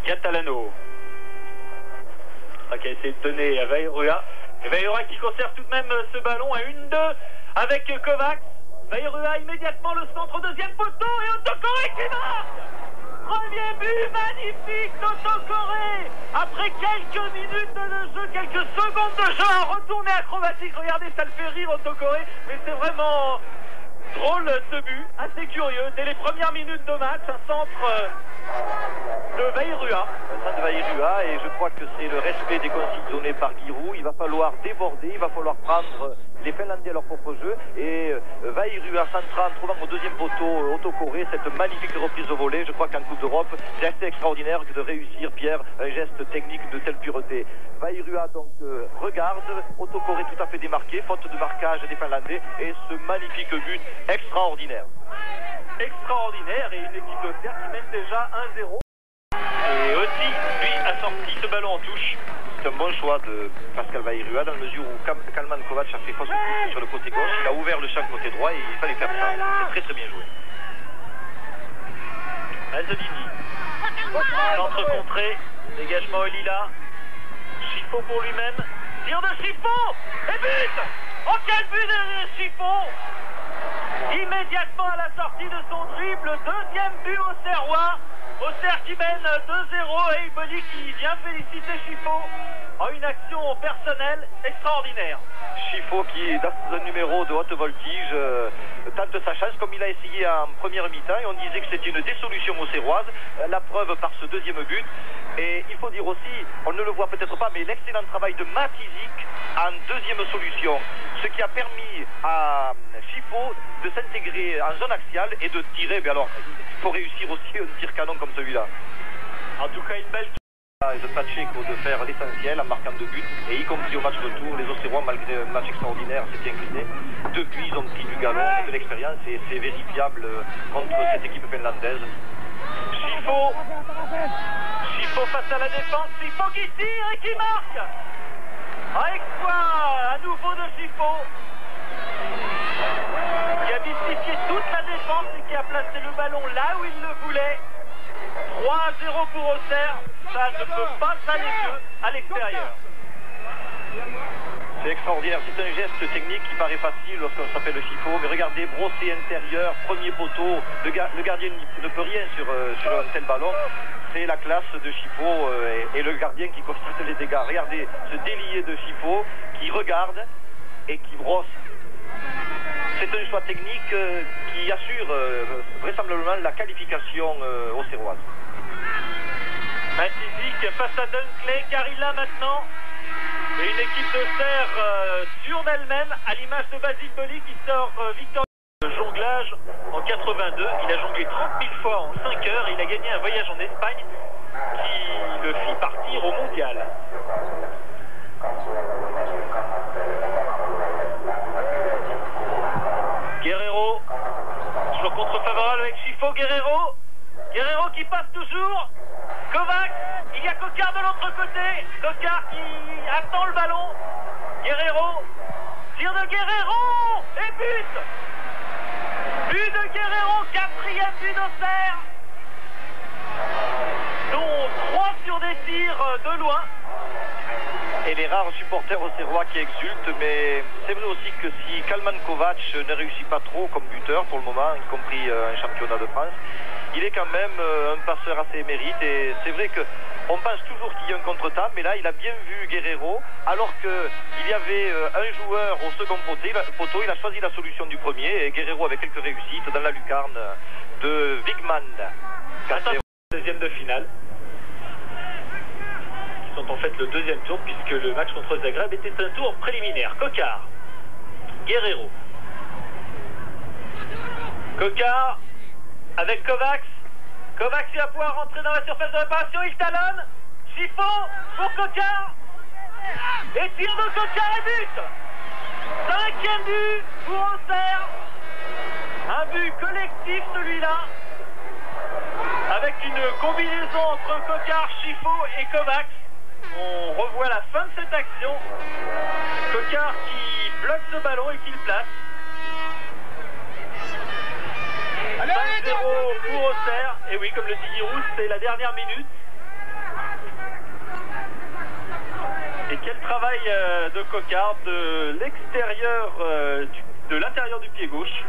Catalano. Qui a essayé de donner à Vairua. Et Vairua qui conserve tout de même ce ballon à 1-2 avec Kovacs. Vairua immédiatement le centre, deuxième poteau et Autocoré qui marque. Premier but magnifique d'Autocoré. Après quelques minutes de jeu, quelques secondes de jeu, un retourné acrobatique. Regardez, ça le fait rire Autocoré, mais c'est vraiment drôle ce but, assez curieux. Dès les premières minutes de match, un centre de Vairua. Un centre de Vairua, et je crois que c'est le respect des consignes données par Giroud. Il va falloir déborder, il va falloir prendre les Finlandais à leur propre jeu, et Vairua centrant, trouvant au deuxième poteau Autocoré, cette magnifique reprise au volet. Je crois qu'en Coupe d'Europe, c'est assez extraordinaire que de réussir, Pierre, un geste technique de telle pureté. Vairua donc regarde, Autocoré tout à fait démarqué, faute de marquage des Finlandais, et ce magnifique but extraordinaire. Extraordinaire, et une équipe d'Auxerre qui mène déjà 1-0. Et aussi, lui, a sorti ce ballon en touche. C'est un bon choix de Pascal Vairua, dans la mesure où Kalman Kovac a fait fausse touche sur le côté gauche. Il a ouvert le champ côté droit et il fallait faire ça. C'est très très bien joué. Mazzolini. Centre contré. Dégagement au Lila. Chiffo pour lui-même. Tir de Chiffo. Et but. Oh, quel but de Chiffo. Immédiatement à la sortie de son dribble. Deuxième but au Serrois. Auxerre qui mène 2-0 et Iboli qui vient féliciter Chiffo en une action personnelle extraordinaire. Chiffo qui, dans un numéro de haute voltige, tente sa chance comme il a essayé en première mi-temps, et on disait que c'était une dissolution auxerroise, la preuve par ce deuxième but. Et il faut dire aussi, on ne le voit peut-être pas, mais l'excellent travail de Matizik en deuxième solution, ce qui a permis à Chiffo de s'intégrer en zone axiale et de tirer. Mais alors, il faut réussir aussi un tir canon comme celui-là. En tout cas, une belle de Pacheco de faire l'essentiel en marquant 2 buts, et y compris au match retour, les Auxerrois, malgré un match extraordinaire, s'étaient inclinés. Depuis, ils ont pris du galon, de l'expérience, et c'est vérifiable contre cette équipe finlandaise. Chiffo face à la défense, Chiffo qui tire et qui marque. Exploit à nouveau de Chiffo, qui a mystifié toute la défense et qui a placé le ballon là où il le voulait. 3-0 pour Auxerre, ça ne peut pas s'aller mieux à l'extérieur. C'est extraordinaire, c'est un geste technique qui paraît facile lorsqu'on s'appelle Chiffo, mais regardez, brossé intérieur, premier poteau, le gardien ne peut rien sur un tel ballon. C'est la classe de Chiffo et le gardien qui constate les dégâts. Regardez ce délié de Chiffo qui regarde et qui brosse. C'est un choix technique qui assure vraisemblablement la qualification auxerroise. Matizik face à Dunkley, Carilla maintenant. Et une équipe d'Auxerre sûre d'elle-même, à l'image de Basile Boli qui sort victorieux. Le jonglage en 82, il a jonglé 30 000 fois en 5 heures et il a gagné un voyage en Espagne qui le fit partir au mondial. Guerrero, toujours contre-favorable avec Chiffo, Guerrero qui passe toujours, Kovacs, il y a Coquart de l'autre côté, Coquart qui attend le ballon, Guerrero, tir de Guerrero, et but de Guerrero, 4e but d'Auxerre, dont 3 sur des tirs de loin. Et les rares supporters auxerrois qui exultent, mais c'est vrai aussi que si Kalman Kovac ne réussit pas trop comme buteur pour le moment, y compris un championnat de France, il est quand même un passeur assez émérite, et c'est vrai qu'on pense toujours qu'il y a un contre-temps, mais là il a bien vu Guerrero, alors qu'il y avait un joueur au second poteau, il a choisi la solution du premier, et Guerrero avec quelques réussites dans la lucarne de Wigman. Deuxième de finale, qui sont en fait le deuxième tour, puisque le match contre Zagreb était un tour préliminaire. Coquart, Guerrero, Coquart avec Kovacs. Kovacs va pouvoir rentrer dans la surface de réparation, il talonne. Chiffo pour Coquart. Et tir de Coquart et but. 5e but pour Auxerre. Un but collectif celui-là, avec une combinaison entre Coquart, Chiffo et Kovacs. On revoit la fin de cette action. Coquart qui bloque ce ballon et qui le place. 5-0 pour Auxerre. Et oui, comme le dit Giroud, c'est la dernière minute. quel travail de Coquard de l'extérieur, de l'intérieur du pied gauche.